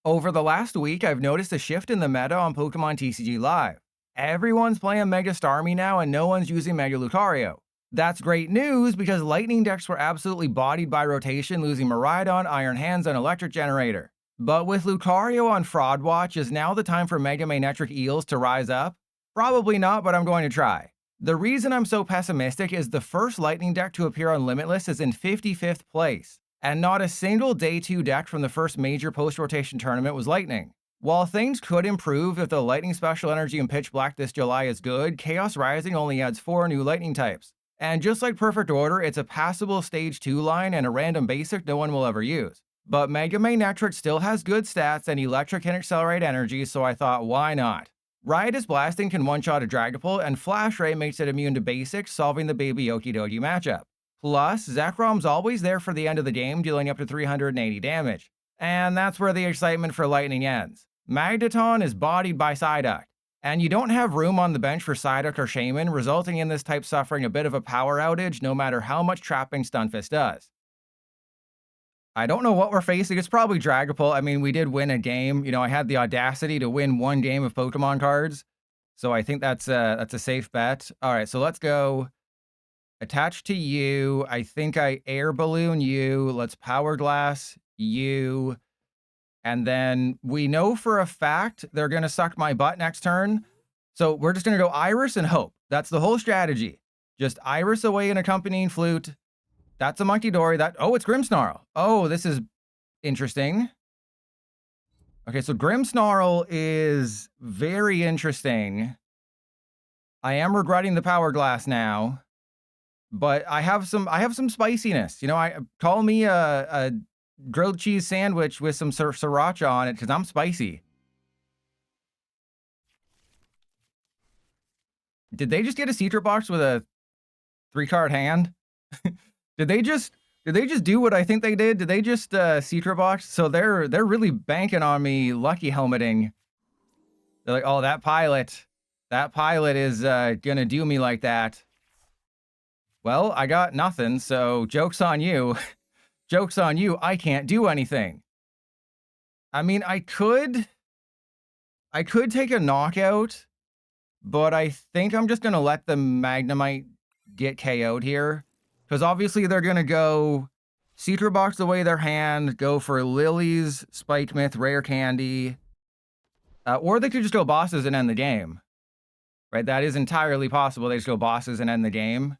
Over the last week, I've noticed a shift in the meta on Pokemon TCG Live. Everyone's playing Mega Starmie now, and no one's using Mega Lucario. That's great news because Lightning decks were absolutely bodied by rotation, losing Miraidon, Iron Hands, and Electric Generator. But with Lucario on Fraud Watch, is now the time for Mega Manectric Eels to rise up? Probably not, but I'm going to try. The reason I'm so pessimistic is the first Lightning deck to appear on Limitless is in 55th place, and not a single Day 2 deck from the first major post-rotation tournament was Lightning. While things could improve if the Lightning Special Energy in Pitch Black this July is good, Chaos Rising only adds 4 new Lightning types. And just like Perfect Order, it's a passable Stage 2 line and a random basic no one will ever use. But Mega Manectric still has good stats and Electric can accelerate energy, so I thought, why not? Riotous Blasting can one-shot a Dragapult, and Flash Ray makes it immune to basics, solving the Baby Okidogi matchup. Plus, Zekrom's always there for the end of the game, dealing up to 380 damage. And that's where the excitement for Lightning ends. Magneton is bodied by Psyduck, and you don't have room on the bench for Psyduck or Shaman, resulting in this type suffering a bit of a power outage no matter how much trapping Stunfisk does. I don't know what we're facing. It's probably Dragapult. I mean, we did win a game. You know, I had the audacity to win one game of Pokemon cards, so I think that's a safe bet. All right, so let's go. Attach to you. I think I air balloon you. Let's power glass you. And then we know for a fact they're going to suck my butt next turn. So we're just going to go Iris and hope. That's the whole strategy. Just Iris away an accompanying flute. That's a Monkey Dory. Oh, it's Grimmsnarl. Oh, this is interesting. Okay, so Grimmsnarl is very interesting. I am regretting the power glass now. But I have some spiciness. You know, call me a grilled cheese sandwich with some sriracha on it because I'm spicy. Did they just get a Secret Box with a 3-card hand? Did they just do what I think they did? Did they just Secret Box? So they're really banking on me lucky helmeting. They're like, oh, that pilot is gonna do me like that. Well, I got nothing, so joke's on you. Joke's on you, I can't do anything. I mean, I could take a knockout, but I think I'm just going to let the Magnemite get KO'd here. Because obviously they're going to go Cedra Box away their hand, go for Lily's, Spike Myth, Rare Candy. Or they could just go bosses and end the game. Right, that is entirely possible. They just go bosses and end the game.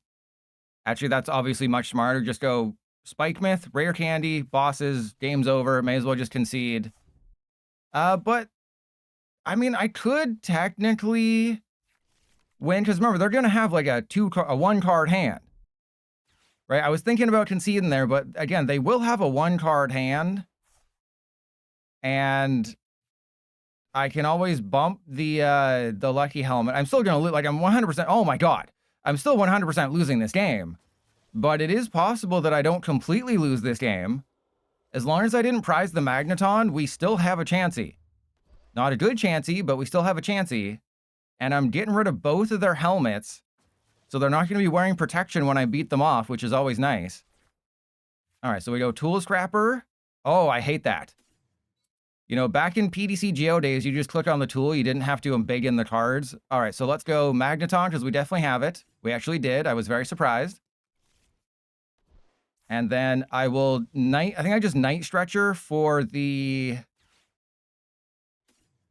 Actually, that's obviously much smarter. Just go Spike Myth, Rare Candy, bosses, game's over. May as well just concede. But, I mean, I could technically win. Because remember, they're going to have like a 1-card hand. Right? I was thinking about conceding there. But again, they will have a 1-card hand. And I can always bump the lucky helmet. I'm still going to lose. Like, I'm 100%. Oh, my God. I'm still 100% losing this game, but it is possible that I don't completely lose this game. As long as I didn't prize the Magneton, we still have a chancey. Not a good chancey, but we still have a chancey. And I'm getting rid of both of their helmets, so they're not going to be wearing protection when I beat them off, which is always nice. All right, so we go Tool Scrapper. Oh, I hate that. You know, back in PDC Geo days, you just click on the tool. You didn't have to embiggen the cards. All right, so let's go Magneton, because we definitely have it. We actually did. I was very surprised. And then I will I think I just Night Stretcher for the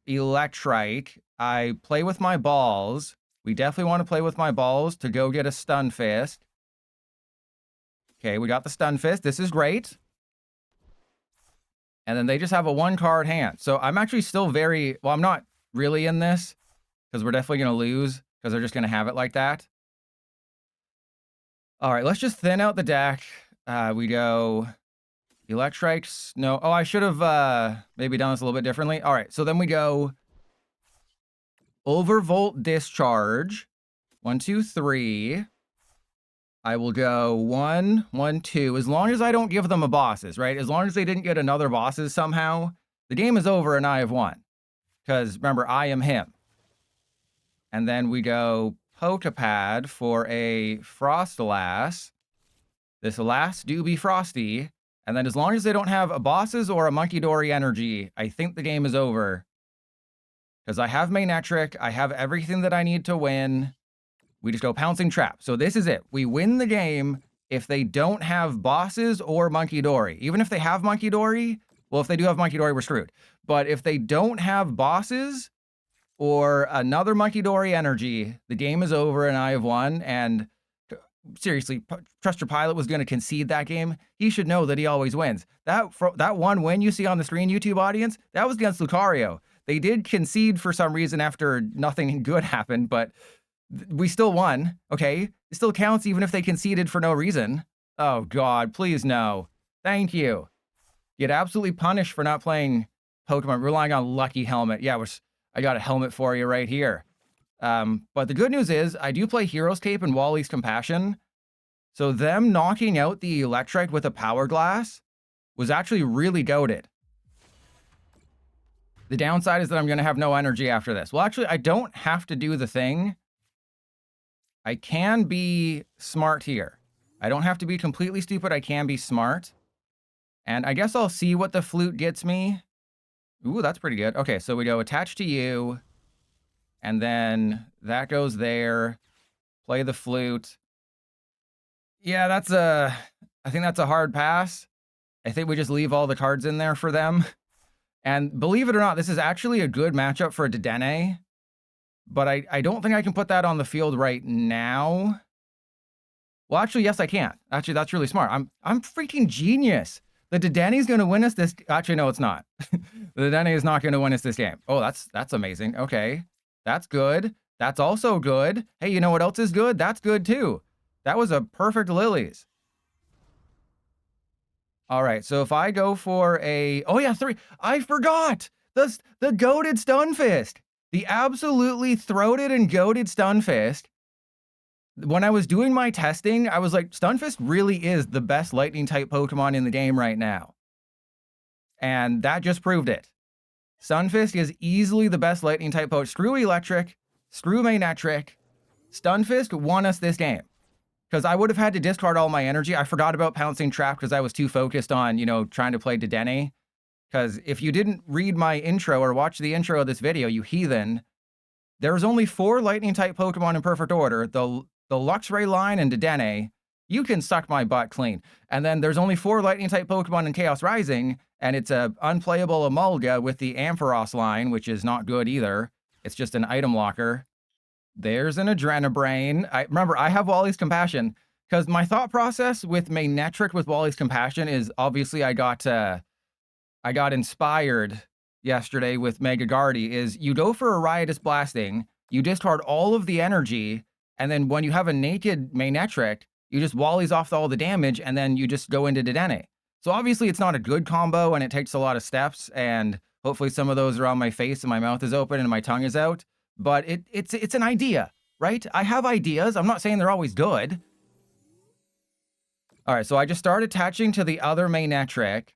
Electrike. I play with my balls. We definitely want to play with my balls to go get a Stunfisk. Okay, we got the Stunfisk. This is great. And then they just have a 1-card hand. So I'm actually still well, I'm not really in this because we're definitely going to lose because they're just going to have it like that. All right, let's just thin out the deck. We go Electrikes. No. Oh, I should have maybe done this a little bit differently. All right, so then we go Overvolt Discharge. 1, 2, 3. I will go 1, 1, 2. As long as I don't give them a bosses, right? As long as they didn't get another bosses somehow, the game is over and I have won. Because remember, I am him. And then we go Pokepad for a Froslass. This last do be frosty. And then as long as they don't have a bosses or a Munkidori energy, I think the game is over. Because I have Manectric, I have everything that I need to win. We just go Pouncing Trap. So this is it. We win the game if they don't have bosses or Munkidori. Even if they have Munkidori, well, if they do have Munkidori, we're screwed. But if they don't have bosses or another Munkidori energy, the game is over and I have won. And seriously, Trust Your Pilot was going to concede that game. He should know that he always wins. That one win you see on the screen, YouTube audience, that was against Lucario. They did concede for some reason after nothing good happened, but we still won, okay? It still counts even if they conceded for no reason. Oh, God, please no. Thank you. Get absolutely punished for not playing Pokemon, relying on Lucky Helmet. Yeah, I got a helmet for you right here. But the good news is, I do play Hero's Cape and Wally's Compassion, so them knocking out the Electrike with a Power Glass was actually really goated. The downside is that I'm going to have no energy after this. Well, actually, I don't have to do the thing. I can be smart here. I don't have to be completely stupid. I can be smart. And I guess I'll see what the flute gets me. Ooh, that's pretty good. Okay, so we go attach to you. And then that goes there. Play the flute. Yeah, I think that's a hard pass. I think we just leave all the cards in there for them. And believe it or not, this is actually a good matchup for a Dedenne. But I don't think I can put that on the field right now. Well, actually, yes, I can. Actually, that's really smart. I'm freaking genius. The Dedenne's going to win us this. Actually, no, it's not. The Dedenne is not going to win us this game. Oh, that's amazing. Okay, that's good. That's also good. Hey, you know what else is good? That's good too. That was a perfect Lilies. All right, so if I go for a... Oh, yeah, 3. I forgot! The goated Stunfisk. The absolutely throated and goated Stunfisk. When I was doing my testing, I was like, Stunfisk really is the best Lightning-type Pokemon in the game right now. And that just proved it. Stunfisk is easily the best Lightning-type Pokemon. Screw Electrike, screw Manectric. Stunfisk won us this game. Because I would have had to discard all my energy. I forgot about Pouncing Trap because I was too focused on, trying to play Dedenne. Because if you didn't read my intro or watch the intro of this video, you heathen, there's only 4 Lightning-type Pokemon in perfect order. The Luxray line and Dedenne. You can suck my butt clean. And then there's only 4 Lightning-type Pokemon in Chaos Rising, and it's a unplayable Emolga with the Ampharos line, which is not good either. It's just an item locker. There's an Adrenabrain. Remember, I have Wally's Compassion, because my thought process with Magnetric with Wally's Compassion is obviously I got inspired yesterday with Mega Guardy, is you go for a Riotous Blasting, you discard all of the energy, and then when you have a naked Magnetric, you just Wally's off all the damage, and then you just go into Dedenne. So obviously it's not a good combo, and it takes a lot of steps, and hopefully some of those are on my face, and my mouth is open, and my tongue is out. But it's an idea, right? I have ideas. I'm not saying they're always good. All right, so I just start attaching to the other Manectric.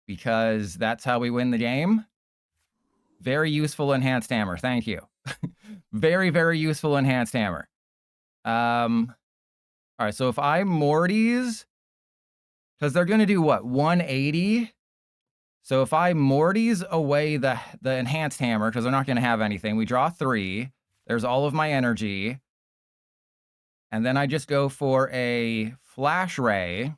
Because that's how we win the game. Very useful Enhanced Hammer. Thank you. Very, very useful Enhanced Hammer. All right, so if I Morty's, because they're going to do what, 180? So if I Morty's away the Enhanced Hammer, because they're not going to have anything, we draw 3. There's all of my energy. And then I just go for a Flash Ray.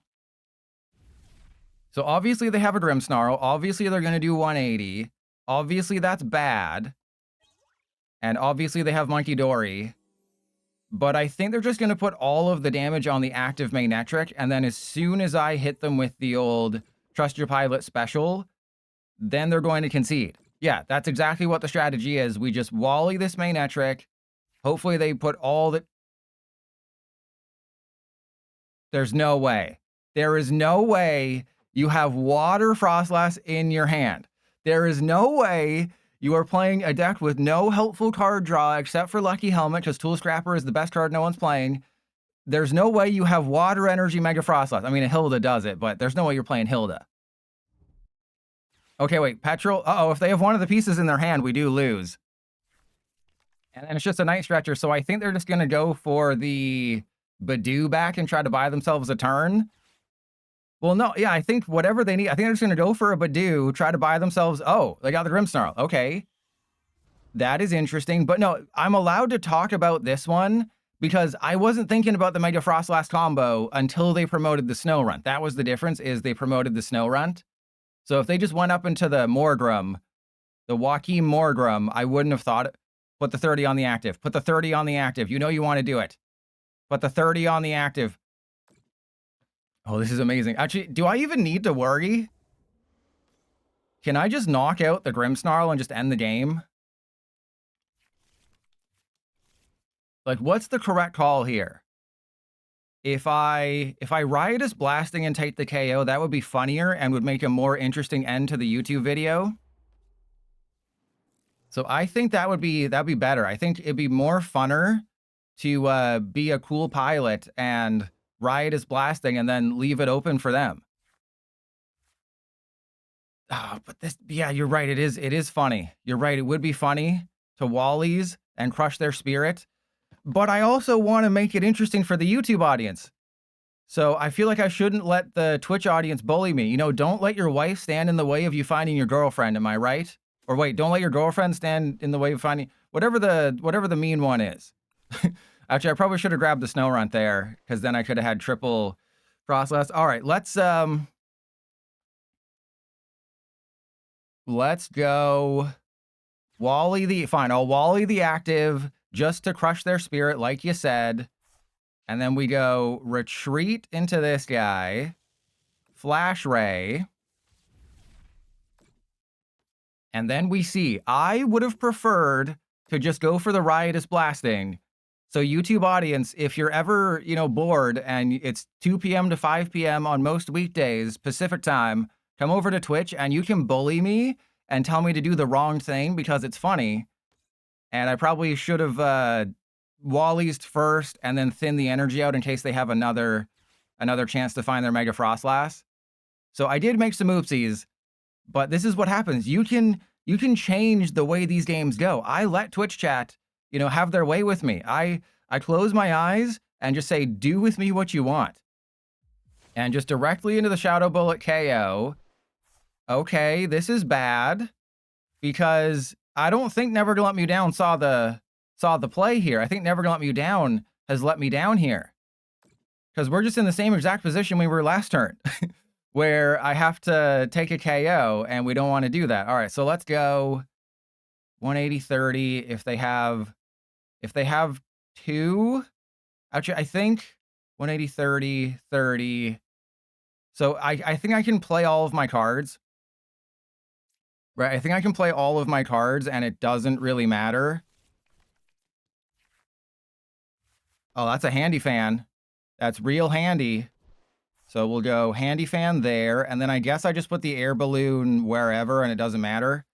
So obviously they have a Grimmsnarl. Obviously they're going to do 180. Obviously that's bad. And obviously they have Munkidori. But I think they're just going to put all of the damage on the active Manectric. And then as soon as I hit them with the old Trust Your Pilot special, then they're going to concede. Yeah, that's exactly what the strategy is. We just Wally this Manectric. Hopefully they put all the... There's no way. There is no way you have Water Froslass in your hand. There is no way you are playing a deck with no helpful card draw except for Lucky Helmet, because Tool Scrapper is the best card no one's playing. There's no way you have Water Energy Mega Froslass. I mean, Hilda does it, but there's no way you're playing Hilda. Okay, wait, Petrol. Uh-oh, if they have one of the pieces in their hand, we do lose. And then it's just a Night Stretcher, so I think they're just going to go for the Badoo back and try to buy themselves a turn? Well, no, yeah, I think whatever they need, I think they're just going to go for a Badoo, try to buy themselves, oh, they got the Grimmsnarl. Okay. That is interesting. But no, I'm allowed to talk about this one because I wasn't thinking about the Mega Froslass combo until they promoted the Snow Runt. That was the difference, is they promoted the Snow Runt. So if they just went up into the Morgrim, the Joaquin Morgrim, I wouldn't have thought it. Put the 30 on the active. Put the 30 on the active. You know you want to do it. Put the 30 on the active. Oh, this is amazing. Actually, do I even need to worry? Can I just knock out the Grimmsnarl and just end the game? Like, what's the correct call here? If I Riotous Blasting and take the KO, that would be funnier and would make a more interesting end to the YouTube video. So I think that'd be better. I think it'd be more funner to be a cool pilot and Riotous Blasting and then leave it open for them. Oh, but this, yeah, you're right. It is funny. You're right. It would be funny to Wallies and crush their spirit. But I also want to make it interesting for the YouTube audience. So I feel like I shouldn't let the Twitch audience bully me. You know, don't let your wife stand in the way of you finding your girlfriend. Am I right? Or wait, don't let your girlfriend stand in the way of finding whatever the mean one is. Actually, I probably should have grabbed the Snow Runt there because then I could have had triple Froslass. All right, let's go Wally the fine. I'll Wally the active just to crush their spirit, like you said. And then we go retreat into this guy, Flash Ray. And then we see, I would have preferred to just go for the Riotous Blasting. So YouTube audience, if you're ever, you know, bored and it's 2 p.m. to 5 p.m. on most weekdays, Pacific time, come over to Twitch and you can bully me and tell me to do the wrong thing because it's funny. And I probably should have Wally's first and then thin the energy out in case they have another chance to find their Mega Froslass. So I did make some oopsies, but this is what happens. You can change the way these games go. I let Twitch chat, you know, have their way with me. I close my eyes and just say, do with me what you want. And just directly into the Shadow Bullet KO. Okay, this is bad because I don't think Never Gonna Let Me Down saw the play here. I think Never Gonna Let Me Down has let me down here. Because we're just in the same exact position we were last turn. Where I have to take a KO, and we don't want to do that. All right, so let's go 180-30 if they have two. Actually, I think 180-30. So I think I can play all of my cards. Right, I think I can play all of my cards, and it doesn't really matter. Oh, that's a handy fan. That's real handy. So we'll go handy fan there, and then I guess I just put the air balloon wherever, and it doesn't matter.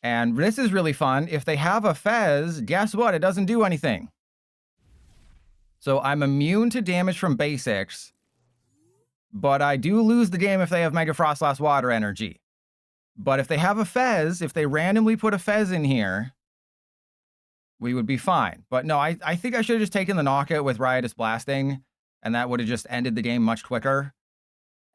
And this is really fun. If they have a Fez, guess what? It doesn't do anything. So I'm immune to damage from basics, but I do lose the game if they have Mega Froslass Water Energy. But if they have a Fez, if they randomly put a Fez in here, we would be fine. But no, I think I should have just taken the knockout with Riotous Blasting, and that would have just ended the game much quicker.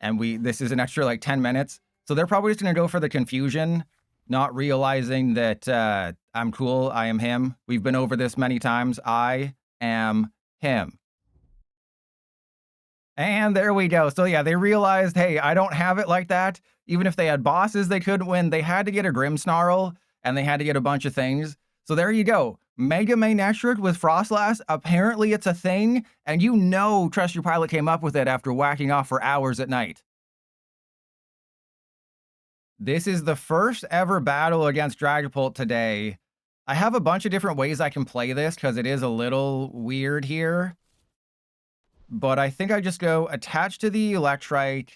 And this is an extra like 10 minutes. So they're probably just going to go for the confusion, not realizing that I'm cool, I am him. We've been over this many times. I am him. And there we go. So yeah, they realized, hey, I don't have it like that. Even if they had bosses they couldn't win, they had to get a Grimmsnarl, and they had to get a bunch of things. So there you go. Mega Manectric with Froslass. Apparently it's a thing, and you know Trust Your Pilot came up with it after whacking off for hours at night. This is the first ever battle against Dragapult today. I have a bunch of different ways I can play this because it is a little weird here. But I think I just go attach to the Electrike.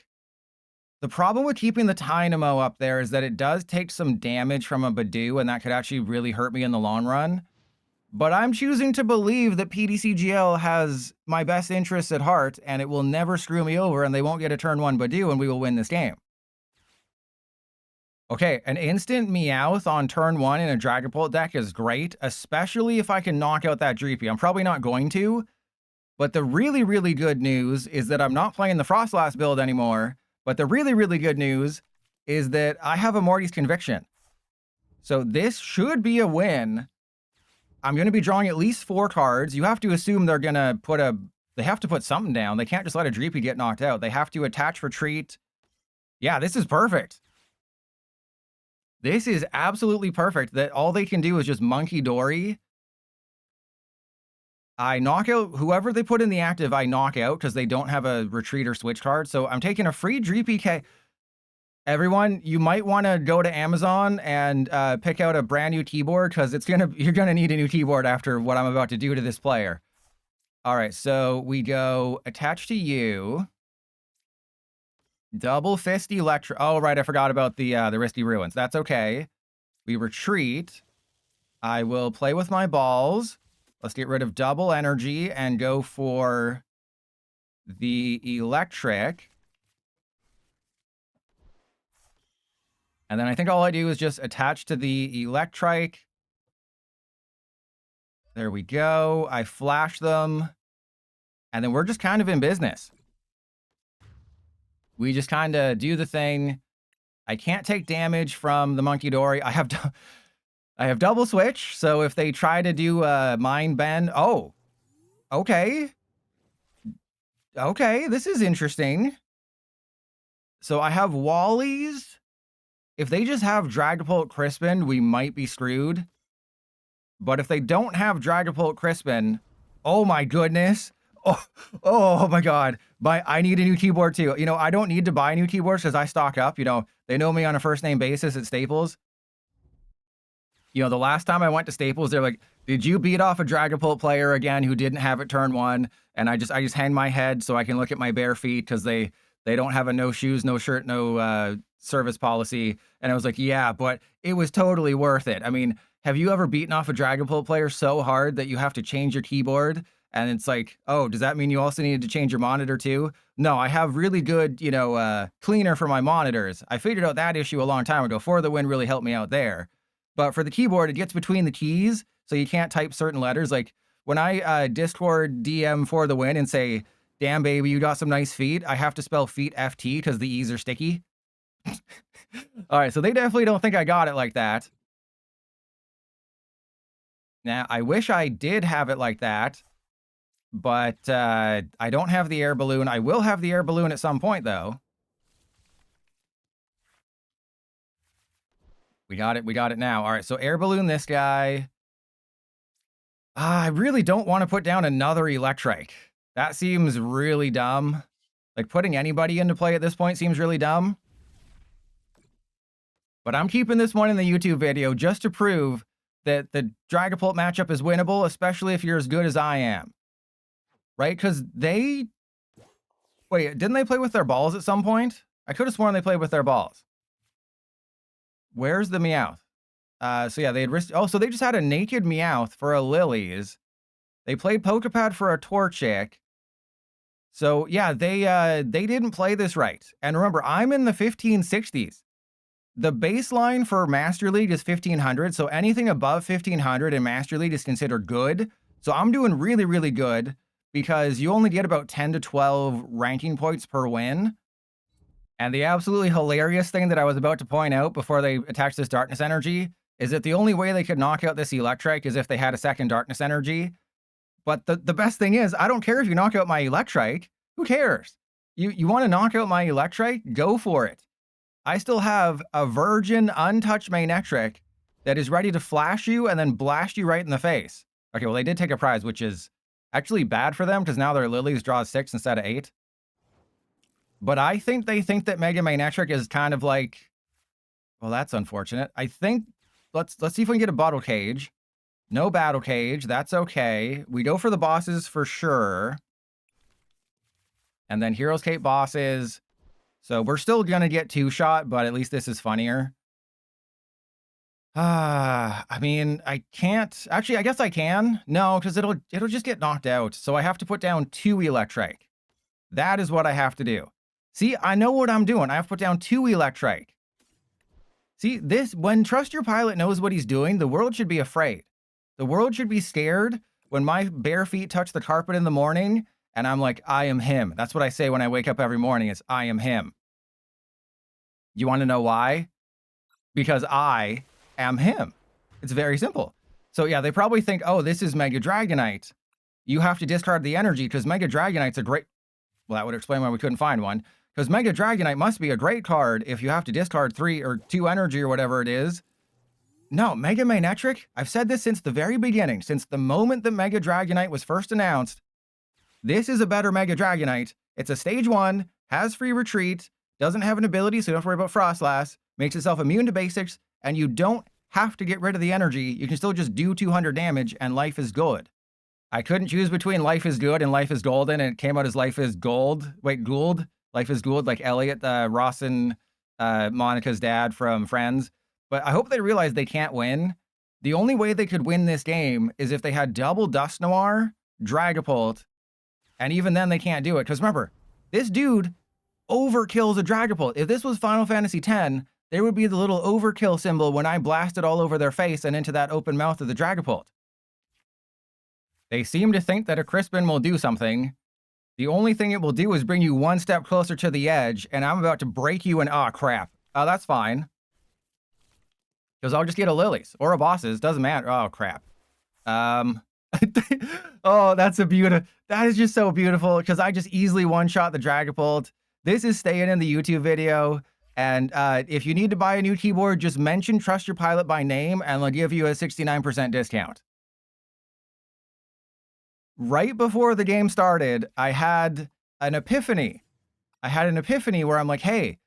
The problem with keeping the Dynamo up there is that it does take some damage from a Badoo, and that could actually really hurt me in the long run. But I'm choosing to believe that PDCGL has my best interests at heart, and it will never screw me over, and they won't get a turn 1 Badoo, and we will win this game. Okay, an instant Meowth on turn 1 in a Dragapult deck is great, especially if I can knock out that Dreepy. I'm probably not going to, But the really, really good news is that I'm not playing the Froslass build anymore. But the really, really good news is that I have a Morty's Conviction. So this should be a win. I'm going to be drawing at least 4 cards. You have to assume they're going to put they have to put something down. They can't just let a Dreepy get knocked out. They have to attach retreat. Yeah, this is perfect. This is absolutely perfect. That all they can do is just Monkey Dory. I knock out whoever they put in the active, I knock out because they don't have a retreat or switch card. So I'm taking a free Dreepy K. Everyone, you might want to go to Amazon and pick out a brand new keyboard because you're gonna need a new keyboard after what I'm about to do to this player. All right, so we go attach to you. Double Fist Electrik. Oh, right, I forgot about the Risky Ruins. That's okay. We retreat. I will play with my balls. Let's get rid of double energy and go for the Electrik. And then I think all I do is just attach to the Electrike. There we go. I flash them. And then we're just kind of in business. We just kind of do the thing. I can't take damage from the Monkey Dory. I have double switch, so if they try to do Mind Bend... Oh, okay. Okay, this is interesting. So I have Wally's. If they just have Dragapult Crispin, we might be screwed. But if they don't have Dragapult Crispin, oh my goodness. Oh my god. I need a new keyboard too. You know, I don't need to buy new keyboards because I stock up. You know, they know me on a first name basis at Staples. You know, the last time I went to Staples, they're like, did you beat off a Dragapult player again who didn't have it turn 1? And I just hang my head so I can look at my bare feet because they don't have a no shoes, no shirt, no service policy. And I was like, yeah, but it was totally worth it. I mean, have you ever beaten off a Dragapult player so hard that you have to change your keyboard? And it's like, oh, does that mean you also needed to change your monitor too? No, I have really good, you know, cleaner for my monitors. I figured out that issue a long time ago. For the Win really helped me out there. But for the keyboard, it gets between the keys, so you can't type certain letters. Like when I Discord DM For the Win and say, damn baby, you got some nice feet, I have to spell feet FT because the E's are sticky. All right, so they definitely don't think I got it like that. Now, I wish I did have it like that. But I don't have the air balloon. I will have the air balloon at some point, though. We got it. We got it now. All right, so air balloon this guy. I really don't want to put down another Electrike. That seems really dumb. Like, putting anybody into play at this point seems really dumb. But I'm keeping this one in the YouTube video just to prove that the Dragapult matchup is winnable, especially if you're as good as I am. Right? Because they... Wait, didn't they play with their balls at some point? I could have sworn they played with their balls. Where's the Meowth? So yeah, they had risked... Oh, so they just had a naked Meowth for a Lilies. They played Pokepad for a Torchic. So yeah, they didn't play this right. And remember, I'm in the 1560s. The baseline for Master League is 1500, so anything above 1500 in Master League is considered good. So I'm doing really, really good, because you only get about 10 to 12 ranking points per win. And the absolutely hilarious thing that I was about to point out before they attached this Darkness Energy is that the only way they could knock out this Electrike is if they had a second Darkness Energy. But the best thing is, I don't care if you knock out my Electrike. Who cares? You want to knock out my Electrike? Go for it. I still have a virgin, untouched Manectric that is ready to flash you and then blast you right in the face. Okay, well, they did take a prize, which is actually bad for them because now their Lilies draw 6 instead of 8. But I think they think that Mega Manectric is kind of like... Well, that's unfortunate. I think... Let's see if we can get a Battle Cage. No Battle Cage. That's okay. We go for the bosses for sure. And then Heroes Cape bosses... So we're still going to get 2-shot, but at least this is funnier. I mean, I can't... Actually, I guess I can. No, because it'll just get knocked out. So I have to put down 2 Electrike. That is what I have to do. See, I know what I'm doing. I have to put down 2 Electrike. See, when Trust Your Pilot knows what he's doing, the world should be afraid. The world should be scared when my bare feet touch the carpet in the morning and I'm like, I am him. That's what I say when I wake up every morning is I am him. You want to know why? Because I am him. It's very simple. So yeah, they probably think, oh, this is Mega Dragonite. You have to discard the energy because Mega Dragonite's a great... Well, that would explain why we couldn't find one. Because Mega Dragonite must be a great card if you have to discard 3 or 2 energy or whatever it is. No, Mega Manectric, I've said this since the very beginning, since the moment that Mega Dragonite was first announced. This is a better Mega Dragonite. It's a stage 1, has free retreat, doesn't have an ability, so you don't have to worry about Froslass, makes itself immune to basics, and you don't have to get rid of the energy. You can still just do 200 damage, and life is good. I couldn't choose between Life is Good and Life is Golden, and it came out as Life is Gold. Wait, Gould? Life is Gould, like Elliot, Ross and Monica's dad from Friends. But I hope they realize they can't win. The only way they could win this game is if they had double Dusknoir, Dragapult, and even then they can't do it. Because remember, this dude overkills a Dragapult. If this was Final Fantasy X, there would be the little overkill symbol when I blasted all over their face and into that open mouth of the Dragapult. They seem to think that a Crispin will do something. The only thing it will do is bring you one step closer to the edge, and I'm about to break you and oh crap. Oh, that's fine. Because I'll just get a Lily's or a Boss's, doesn't matter. Oh crap. Oh, that's a beautiful. That is just so beautiful because I just easily one-shot the Dragapult. This is staying in the YouTube video. And if you need to buy a new keyboard, just mention Trust Your Pilot by name and they'll give you a 69% discount. Right before the game started, I had an epiphany. I had an epiphany where I'm like, hey,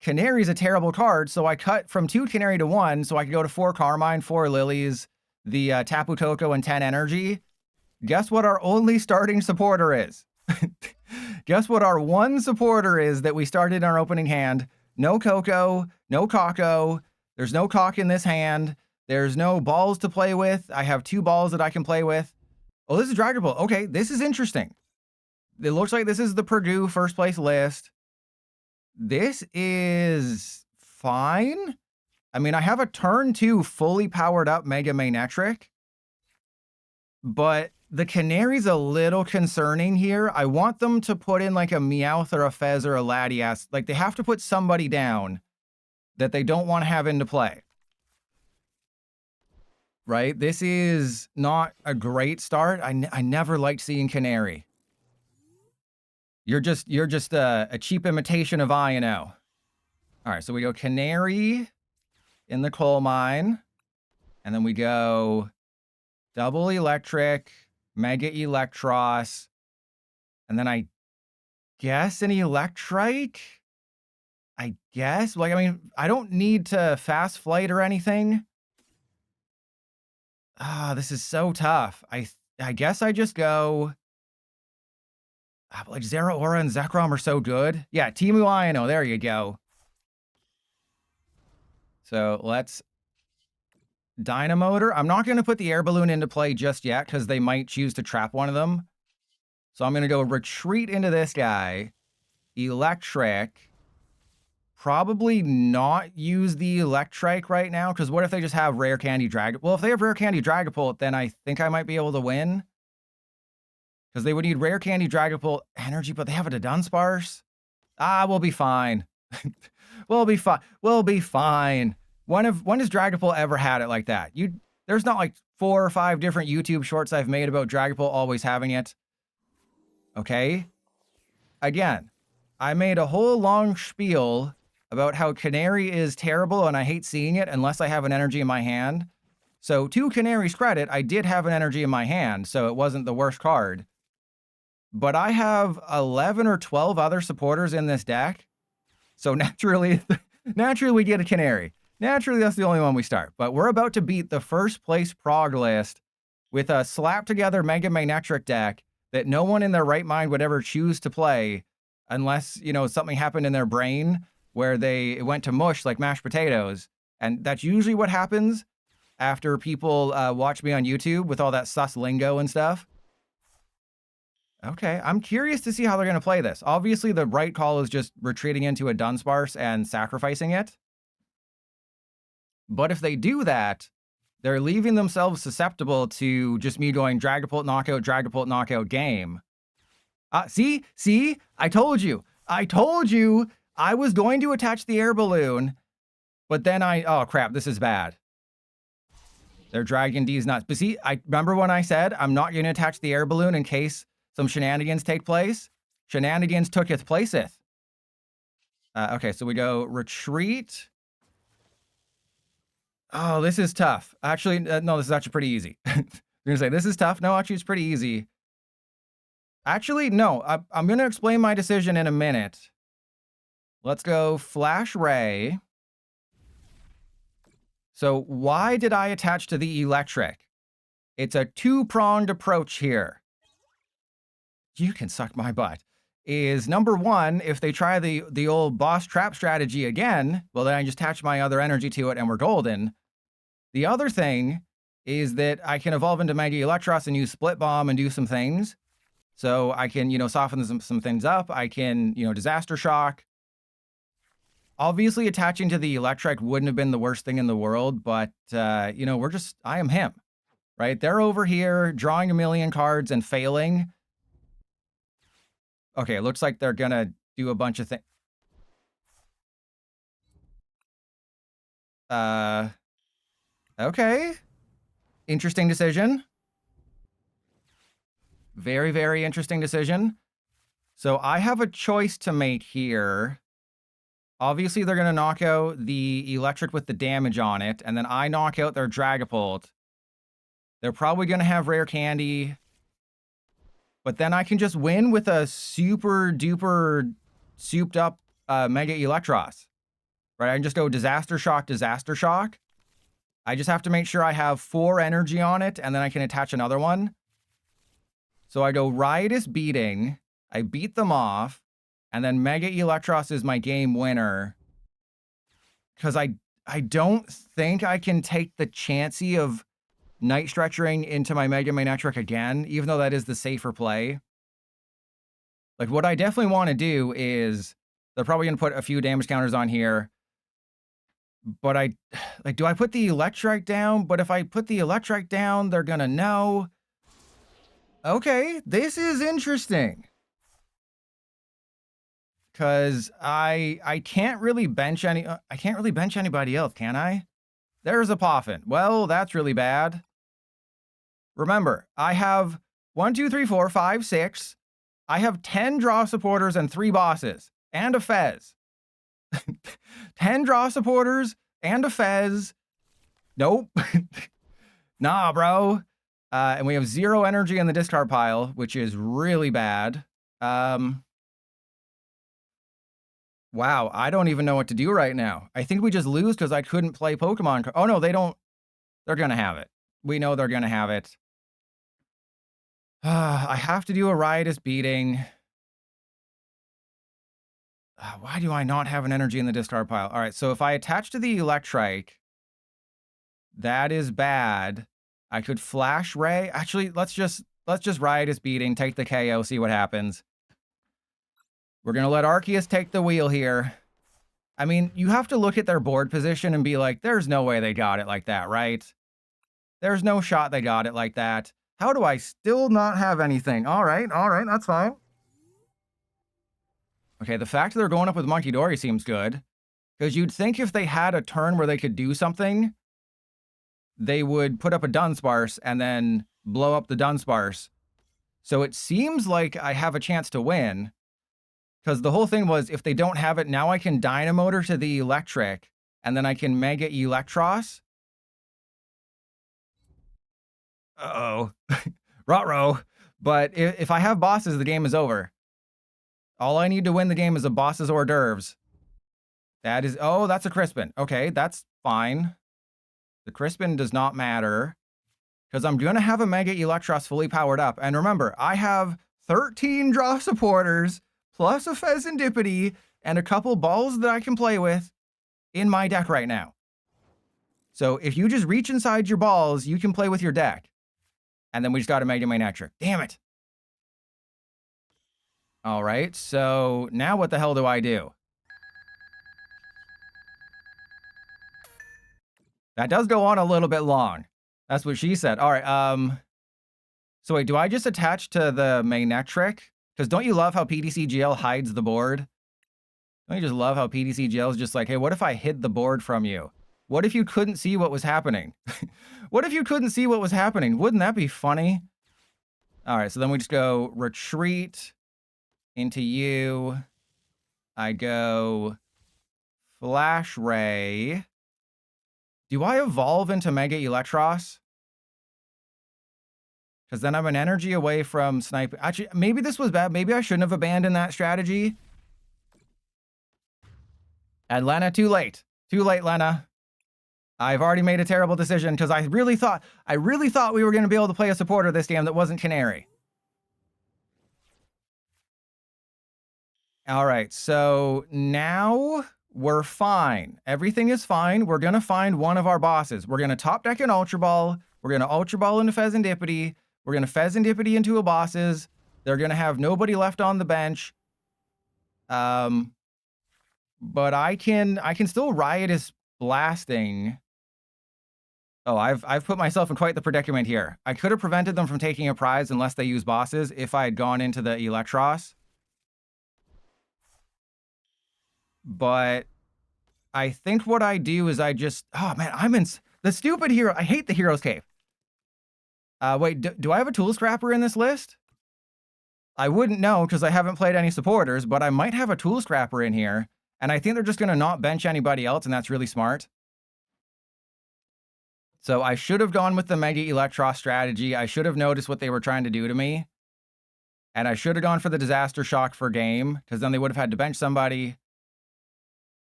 Canary's a terrible card, so I cut from 2 Canary to 1, so I could go to 4 Carmine, 4 Lilies, the Tapu Koko, and 10 Energy. Guess what our only starting supporter is? Guess what our one supporter is that we started in our opening hand? No Coco, no Kako, there's no Cock in this hand, there's no balls to play with. I have 2 balls that I can play with. Oh, this is Dragapult. Okay, this is interesting. It looks like this is the Purdue first place list. This is fine. I mean, I have a turn 2 fully powered up Mega Manectric, but the Canary's a little concerning here. I want them to put in like a Meowth or a Fez or a Latias. Like they have to put somebody down that they don't want to have into play. Right? This is not a great start. I never liked seeing Canary. You're just a cheap imitation of I&O. All right, so we go Canary in the coal mine. And then we go double Electrike, Mega Eelektross. And then I guess an Electrike? I guess. Like, I mean, I don't need to fast flight or anything. Ah, this is so tough. I guess I just go... like Zeraora and Zekrom are so good. Yeah, Teemu I&O, there you go. So let's Dynamotor. I'm not going to put the air balloon into play just yet because they might choose to trap one of them. So I'm going to go retreat into this guy. Electric. Probably not use the Electrike right now because what if they just have Rare Candy Dragapult? Well, if they have Rare Candy Dragapult, then I think I might be able to win. Because they would need Rare Candy Dragapult energy, but they have it a Dunsparce. Ah, we'll be fine. We'll be fine. We'll be fine. When has Dragapult ever had it like that? There's not like 4 or 5 different YouTube shorts I've made about Dragapult always having it. Okay? Again, I made a whole long spiel about how Canary is terrible and I hate seeing it unless I have an energy in my hand. So to Canary's credit, I did have an energy in my hand, so it wasn't the worst card. But I have 11 or 12 other supporters in this deck. So naturally we get a Canary. Naturally, that's the only one we start. But we're about to beat the first place prog list with a slap together Mega Manectric deck that no one in their right mind would ever choose to play unless, you know, something happened in their brain where it went to mush like mashed potatoes. And that's usually what happens after people watch me on YouTube with all that sus lingo and stuff. Okay, I'm curious to see how they're going to play this. Obviously, the right call is just retreating into a Dunsparce and sacrificing it. But if they do that, They're leaving themselves susceptible to just me going Dragapult knockout game. See? I told you. I was going to attach the air balloon, but then oh crap, this is bad. Their Dragon D's nuts. But see, I remember when I said I'm not going to attach the air balloon in case some shenanigans take place? Shenanigans tooketh placeth. Okay, so we go retreat. Oh, this is tough. Actually, no, this is actually pretty easy. I'm going to say this is tough. No, actually, it's pretty easy. Actually, no, I'm going to explain my decision in a minute. Let's go Flash Ray. So why did I attach to the Electrik? It's a two-pronged approach here. You can suck my butt. Is number one, if they try the old boss trap strategy again, well, then I just attach my other energy to it and we're golden. The other thing is that I can evolve into Mega Electros and use Split Bomb and do some things. So I can, soften some things up. I can, Disaster Shock. Obviously, attaching to the Electrik wouldn't have been the worst thing in the world, but, I am him, right? They're over here drawing a million cards and failing. Okay, it looks like they're going to do a bunch of things. Okay. Interesting decision. Very, very interesting decision. So I have a choice to make here. Obviously, they're going to knock out the Electrik with the damage on it, and then I knock out their Dragapult. They're probably going to have Rare Candy. But then I can just win with a super duper souped up Mega Electros. Right? I can just go Disaster Shock, Disaster Shock. I just have to make sure I have 4 energy on it, and then I can attach another one. So I go Riotous Beating. I beat them off. And then Mega Electros is my game winner. Because I don't think I can take the chancey of Night Stretchering into my Mega Manectric again, even though that is the safer play. Like, what I definitely want to do is, they're probably going to put a few damage counters on here. But do I put the Electrike down? But if I put the Electrike down, they're going to know. Okay, this is interesting. Because I can't really bench anybody else, can I? There's a Poffin. Well, that's really bad. Remember, I have 1, 2, 3, 4, 5, 6. I have 10 draw supporters and 3 bosses. And a Fez. 10 draw supporters and a Fez. Nope. Nah, bro. And we have 0 energy in the discard pile, which is really bad. Wow, I don't even know what to do right now. I think we just lose because I couldn't play Pokemon. Oh, no, they don't. They're going to have it. We know they're going to have it. I have to do a Riotous Beating. Why do I not have an energy in the discard pile? All right, so if I attach to the Electrike, that is bad. I could Flash Ray. Actually, let's just Riotous Beating, take the KO, see what happens. We're going to let Arceus take the wheel here. I mean, you have to look at their board position and be like, there's no way they got it like that, right? There's no shot they got it like that. How do I still not have anything? All right, that's fine. Okay, the fact that they're going up with Monkey Dory seems good. Because you'd think if they had a turn where they could do something, they would put up a Dunsparce and then blow up the Dunsparce. So it seems like I have a chance to win. Because the whole thing was, if they don't have it, now I can Dynamotor to the Electrik, and then I can Mega Electros. Uh-oh. Ruh-roh. But if I have bosses, the game is over. All I need to win the game is a boss's hors d'oeuvres. That is... Oh, that's a Crispin. Okay, that's fine. The Crispin does not matter. Because I'm going to have a Mega Electros fully powered up. And remember, I have 13 draw supporters... plus a Pheasantipity, and a couple balls that I can play with in my deck right now. So if you just reach inside your balls, you can play with your deck. And then we just got a Mega Manectric. Damn it. All right, so now what the hell do I do? That does go on a little bit long. That's what she said. All right. So wait, do I just attach to the Manectric? Because don't you love how PTCGL hides the board? Don't you just love how PTCGL is just like, hey, what if I hid the board from you? What if you couldn't see what was happening? What if you couldn't see what was happening? Wouldn't that be funny? All right, so then we just go retreat into you. I go Flash Ray. Do I evolve into Mega Electros? Because then I'm an energy away from Snipe. Actually, maybe this was bad. Maybe I shouldn't have abandoned that strategy. And Lena, too late. Too late, Lena. I've already made a terrible decision because I really thought we were going to be able to play a supporter this game that wasn't Canary. All right, so now we're fine. Everything is fine. We're going to find one of our bosses. We're going to top deck an Ultra Ball. We're going to Ultra Ball into Fezandipity. We're going to Fezandipity into a bosses. They're going to have nobody left on the bench. But I can still Riotous Blasting. Oh, I've put myself in quite the predicament here. I could have prevented them from taking a prize unless they use bosses if I had gone into the Electros. But I think what I do is I just... Oh, man, I'm in... The stupid hero... I hate the Hero's Cave. Wait, do I have a Tool Scrapper in this list? I wouldn't know because I haven't played any supporters, but I might have a Tool Scrapper in here. And I think they're just going to not bench anybody else, and that's really smart. So I should have gone with the Mega Electros strategy. I should have noticed what they were trying to do to me. And I should have gone for the Disaster Shock for game, because then they would have had to bench somebody.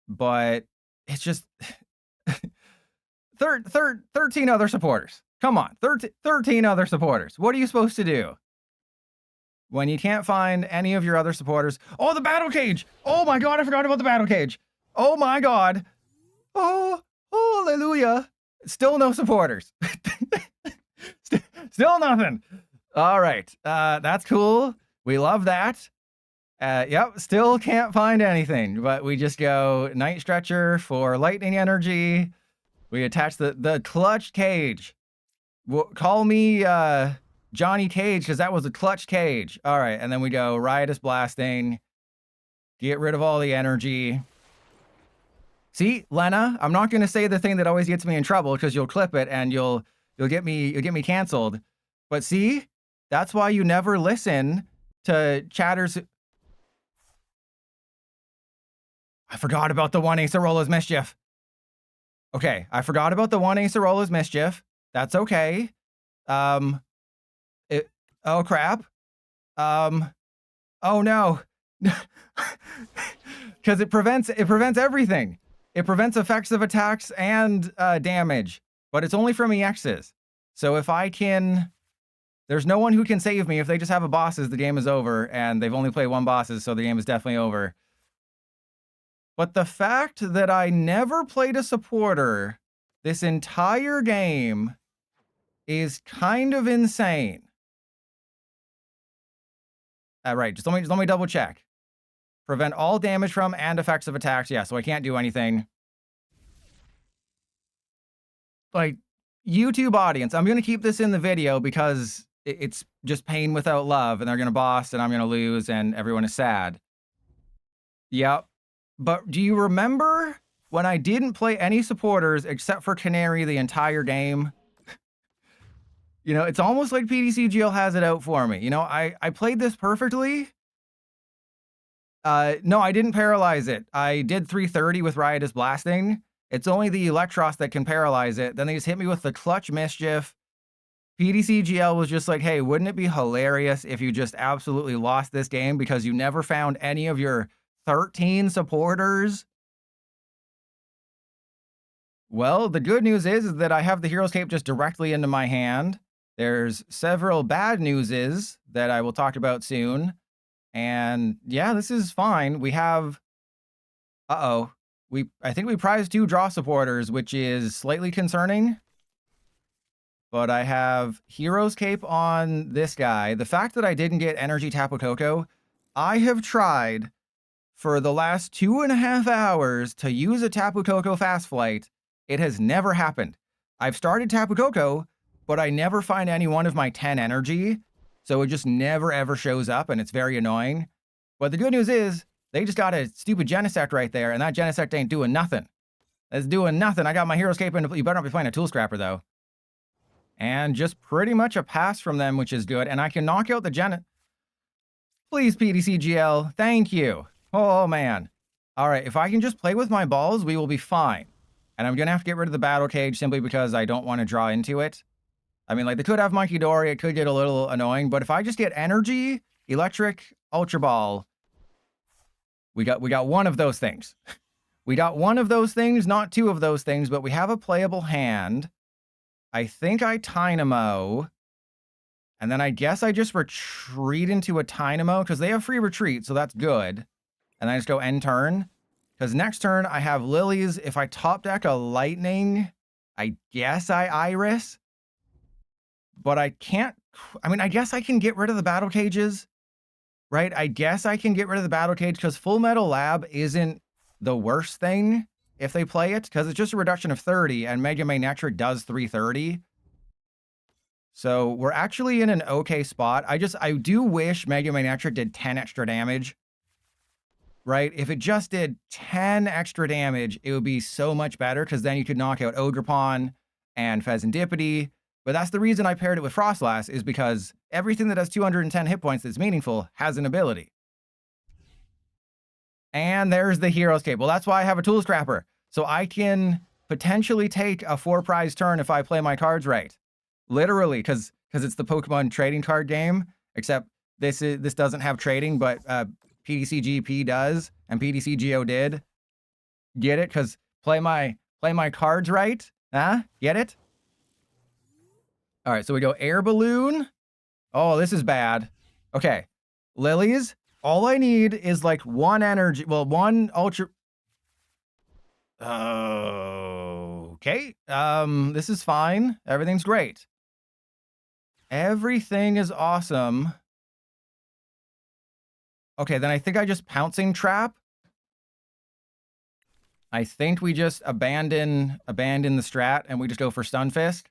But it's just... 13 other supporters. Come on, 13 other supporters. What are you supposed to do when you can't find any of your other supporters? Oh, the Battle Cage! Oh my god, I forgot about the Battle Cage. Oh my god. Oh, hallelujah. Still no supporters. Still nothing. All right, that's cool. We love that. Yep, still can't find anything, but we just go Night Stretcher for lightning energy. We attach the clutch cage. Call me Johnny Cage because that was a clutch cage. All right, and then we go Riotous Blasting. Get rid of all the energy. See, Lena, I'm not going to say the thing that always gets me in trouble because you'll clip it and you'll get me canceled. But see, that's why you never listen to chatters. I forgot about the one Acerola's Mischief. Okay, I forgot about the one Acerola's Mischief. That's okay. Oh crap. Oh no. Because it prevents everything. It prevents effects of attacks and damage, but it's only from EXs. So if I can, there's no one who can save me. If they just have a bosses, the game is over, and they've only played one bosses, so the game is definitely over. But the fact that I never played a supporter this entire game is kind of insane. Right, just let me double check. Prevent all damage from and effects of attacks. Yeah, so I can't do anything. Like, YouTube audience, I'm going to keep this in the video because it's just pain without love, and they're going to boss, and I'm going to lose, and everyone is sad. Yep. But do you remember when I didn't play any supporters except for Canary the entire game? You know, it's almost like PTCGL has it out for me. You know, I played this perfectly. No, I didn't paralyze it. I did 330 with Riotous Blasting. It's only the Electros that can paralyze it. Then they just hit me with the Clutch Mischief. PTCGL was just like, hey, wouldn't it be hilarious if you just absolutely lost this game because you never found any of your 13 supporters? Well, the good news is that I have the Hero's Cape just directly into my hand. There's several bad newses that I will talk about soon. And yeah, this is fine. We have... I think we prized 2 draw supporters, which is slightly concerning. But I have Hero's Cape on this guy. The fact that I didn't get Energy Tapu Koko, I have tried for the last 2.5 hours to use a Tapu Koko Fast Flight. It has never happened. I've started Tapu Koko, but I never find any one of my 10 energy, so it just never ever shows up, and it's very annoying. But the good news is, they just got a stupid Genesect right there, and that Genesect ain't doing nothing. It's doing nothing. I got my Hero's Cape, and you better not be playing a Tool Scrapper, though. And just pretty much a pass from them, which is good, and I can knock out the Please, PTCGL, thank you. Oh, man. All right, if I can just play with my balls, we will be fine. And I'm going to have to get rid of the Battle Cage simply because I don't want to draw into it. I mean, like, they could have Monkey Dory. It could get a little annoying. But if I just get Energy, Electric, Ultra Ball, we got one of those things. We got one of those things, not two of those things, but we have a playable hand. I think I Tynamo. And then I guess I just retreat into a Tynamo because they have free retreat, so that's good. And I just go end turn. Because next turn I have Lilies. If I top deck a Lightning, I guess I Iris. But I can't. I mean, I guess I can get rid of the Battle Cages, right? I guess I can get rid of the Battle Cage because Full Metal Lab isn't the worst thing if they play it, because it's just a reduction of 30, and Mega Manectric does 330. So we're actually in an okay spot. I do wish Mega Manectric did 10 extra damage. Right? If it just did 10 extra damage, it would be so much better, because then you could knock out Ogerpon and Pheasantipity. But that's the reason I paired it with Froslass, is because everything that has 210 hit points that's meaningful has an ability. And there's the Hero's Cape. Well, that's why I have a Tool Scrapper. So I can potentially take a 4-prize turn if I play my cards right. Literally, because it's the Pokemon trading card game, except this doesn't have trading, but PTCGP does, and PTCGO did. Get it? Because play my cards right. Huh? Get it? All right, so we go Air Balloon. Oh, this is bad. Okay. Lilies. All I need is like one energy. Well, one ultra. Okay. This is fine. Everything's great. Everything is awesome. Okay, then I think I just Pouncing Trap. I think we just abandon the strat and we just go for Stunfisk.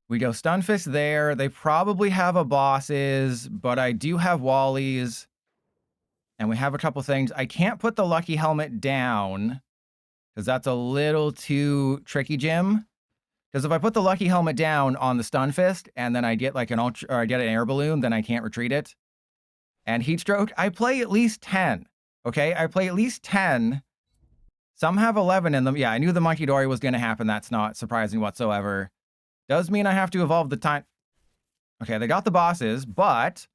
We go Stunfisk there. They probably have a Bosses, but I do have Wallies. And we have a couple things. I can't put the Lucky Helmet down because that's a little too tricky, Jim. Because if I put the Lucky Helmet down on the Stunfisk and then I get like an ultra, or I get an Air Balloon, then I can't retreat it. And Heatstroke, I play at least 10. Okay, I play at least 10. Some have 11 in them. Yeah, I knew the Monkey Dory was going to happen. That's not surprising whatsoever. Does mean I have to evolve the time. Okay, they got the Bosses, but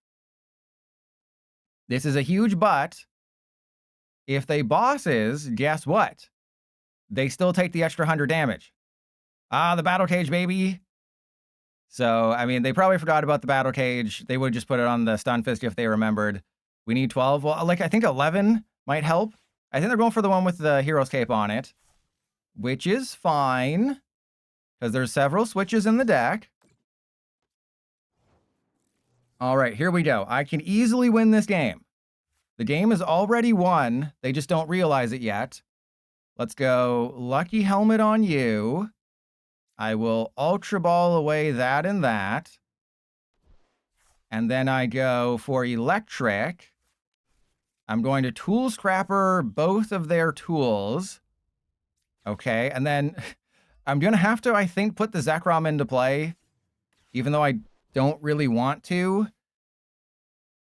this is a huge but. If they Bosses, guess what? They still take the extra 100 damage. Ah, the Battle Cage, baby. So, I mean, they probably forgot about the Battle Cage. They would just put it on the Stunfisk if they remembered. We need 12. Well, like, I think 11 might help. I think they're going for the one with the Hero's Cape on it, which is fine, because there's several switches in the deck. All right, here we go. I can easily win this game. The game is already won. They just don't realize it yet. Let's go Lucky Helmet on you. I will Ultra Ball away that and that. And then I go for Electrike. I'm going to Tool Scrapper both of their tools. Okay, and then I'm going to have to, I think, put the Zekrom into play, even though I don't really want to.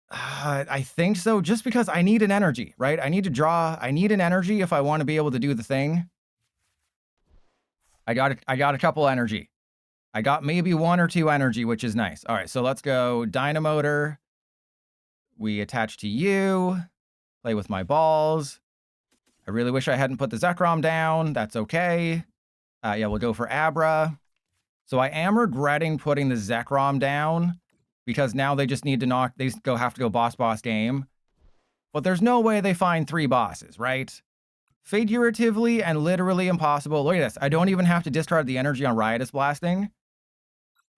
I think so, just because I need an energy, right? I need to draw. I need an energy if I want to be able to do the thing. I got a couple energy. I got maybe 1 or 2 energy, which is nice. All right, so let's go Dynamotor. We attach to you. Play with my balls. I really wish I hadn't put the Zekrom down. That's okay. Yeah, we'll go for Abra. So I am regretting putting the Zekrom down because now they just need to have to go boss game. But there's no way they find 3 bosses, right? Figuratively and literally impossible. Look at this. I don't even have to discard the energy on Riotous Blasting.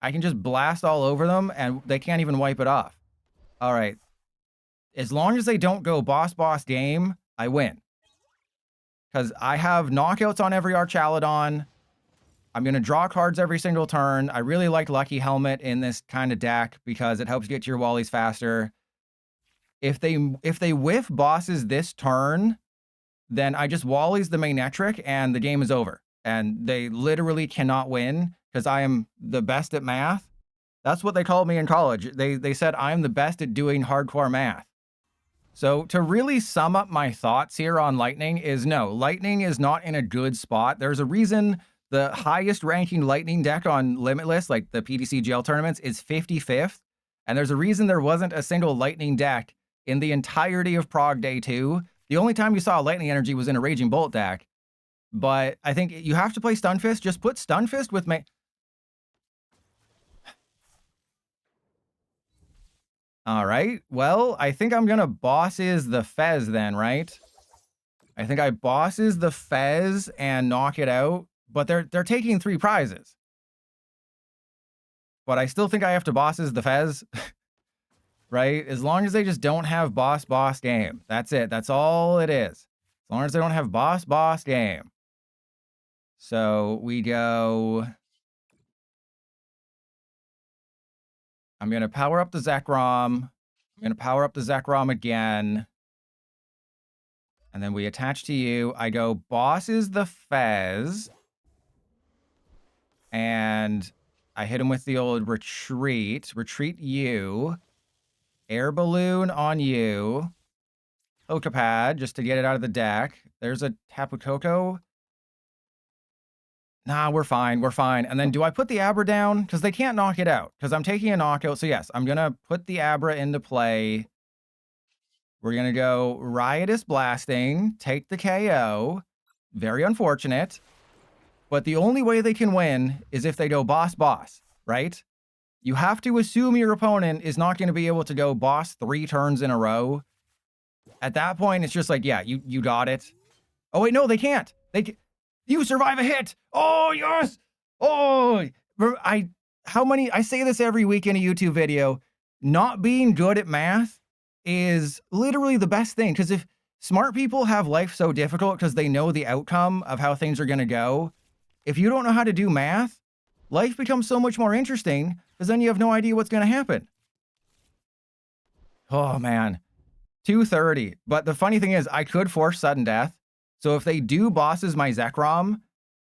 I can just blast all over them and they can't even wipe it off. All right. As long as they don't go boss game, I win. Because I have knockouts on every Archaludon. I'm going to draw cards every single turn. I really like Lucky Helmet in this kind of deck because it helps get to your Wallies faster. If they whiff bosses this turn, then I just Wallies the Manectric and the game is over. And they literally cannot win because I am the best at math. That's what they called me in college. They said I'm the best at doing hardcore math. So to really sum up my thoughts here on Lightning is no, Lightning is not in a good spot. There's a reason the highest ranking Lightning deck on Limitless, like the PTC GL tournaments, is 55th. And there's a reason there wasn't a single Lightning deck in the entirety of Prague Day 2. The only time you saw Lightning Energy was in a Raging Bolt deck. But I think you have to play Stunfisk. Just put Stunfisk with All right. Well, I think I'm going to bosses the Fez then, right? I think I bosses the Fez and knock it out. But they're taking 3 prizes. But I still think I have to bosses the Fez. Right? As long as they just don't have boss game. That's it. That's all it is. As long as they don't have boss game. So we go... I'm going to power up the Zekrom. I'm going to power up the Zekrom again. And then we attach to you. I go bosses the Fez. And I hit him with the old retreat. Retreat you. Air Balloon on you. Pokepad, just to get it out of the deck. There's a Tapu Koko. Nah, we're fine. We're fine. And then do I put the Abra down? Because they can't knock it out. Because I'm taking a knockout. So yes, I'm going to put the Abra into play. We're going to go Riotous Blasting. Take the KO. Very unfortunate. But the only way they can win is if they go boss, right? You have to assume your opponent is not going to be able to go boss 3 turns in a row. At that point, it's just like, yeah, you got it. Oh, wait, no, they can't. You survive a hit. Oh, yes. Oh, I say this every week in a YouTube video. Not being good at math is literally the best thing. Because if smart people have life so difficult because they know the outcome of how things are going to go, if you don't know how to do math, life becomes so much more interesting because then you have no idea what's going to happen. Oh, man. 230. But the funny thing is, I could force sudden death. So if they do bosses my Zekrom,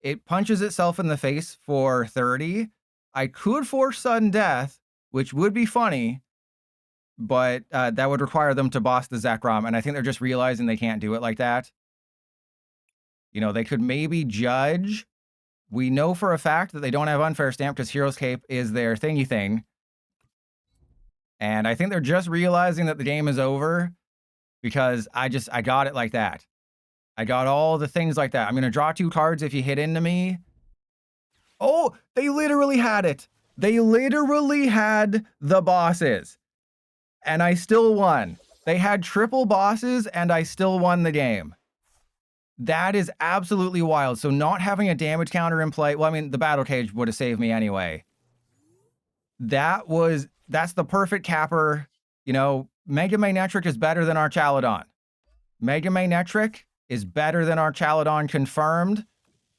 it punches itself in the face for 30. I could force sudden death, which would be funny, but that would require them to boss the Zekrom. And I think they're just realizing they can't do it like that. You know, they could maybe judge. We know for a fact that they don't have Unfair Stamp because Hero's Cape is their thingy thing. And I think they're just realizing that the game is over because I got it like that. I got all the things like that. I'm going to draw 2 cards if you hit into me. Oh, they literally had it. They literally had the bosses. And I still won. They had triple bosses and I still won the game. That is absolutely wild. So not having a damage counter in play. Well, I mean, the battle cage would have saved me anyway. That's the perfect capper. You know, Mega Manectric is better than Archaludon. Mega Manectric is better than Archaludon confirmed.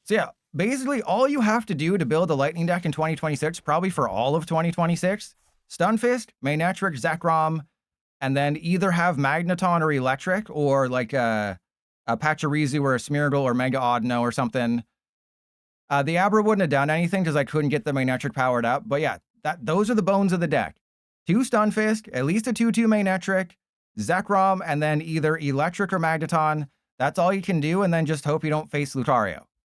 So yeah, basically all you have to do to build a Lightning deck in 2026, probably for all of 2026, Stunfisk, Manectric, Zekrom, and then either have Magneton or Electrike, or like a Pachirisu or a Smeargle or Mega Audino or something. The Abra wouldn't have done anything because I couldn't get the Manectric powered up. But yeah, those are the bones of the deck. 2 Stunfisk, at least a 2/2 Manectric, Zekrom, and then either Electrike or Magneton. That's all you can do, and then just hope you don't face Lucario.